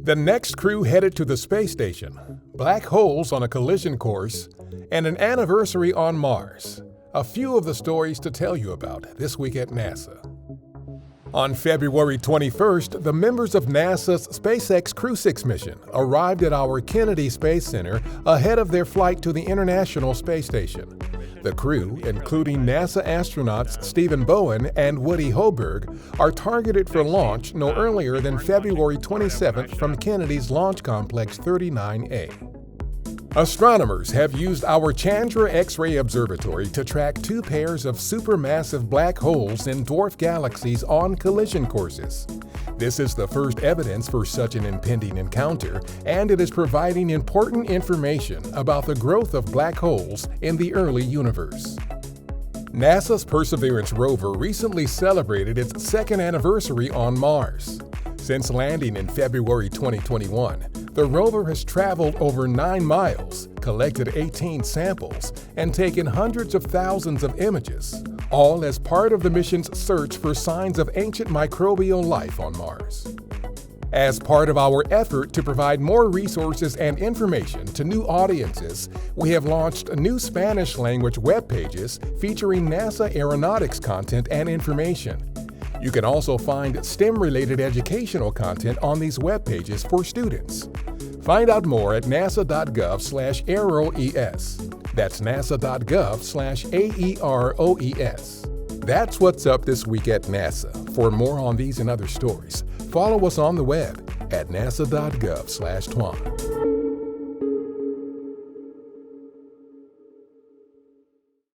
The next crew headed to the space station, black holes on a collision course, and an anniversary on Mars. A few of the stories to tell you about this week at NASA. On February 21st, the members of NASA's SpaceX Crew-6 mission arrived at our Kennedy Space Center ahead of their flight to the International Space Station. The crew, including NASA astronauts Stephen Bowen and Woody Hoberg, are targeted for launch no earlier than February 27th from Kennedy's Launch Complex 39A. Astronomers have used our Chandra X-ray Observatory to track two pairs of supermassive black holes in dwarf galaxies on collision courses. This is the first evidence for such an impending encounter, and it is providing important information about the growth of black holes in the early universe. NASA's Perseverance rover recently celebrated its second anniversary on Mars. Since landing in February 2021, the rover has traveled over 9 miles, collected 18 samples, and taken hundreds of thousands of images, all as part of the mission's search for signs of ancient microbial life on Mars. As part of our effort to provide more resources and information to new audiences, we have launched new Spanish-language web pages featuring NASA aeronautics content and information. You can also find STEM-related educational content on these web pages for students. Find out more at nasa.gov/aeroes. That's nasa.gov/aeroes. That's what's up this week at NASA. For more on these and other stories, follow us on the web at nasa.gov/twan.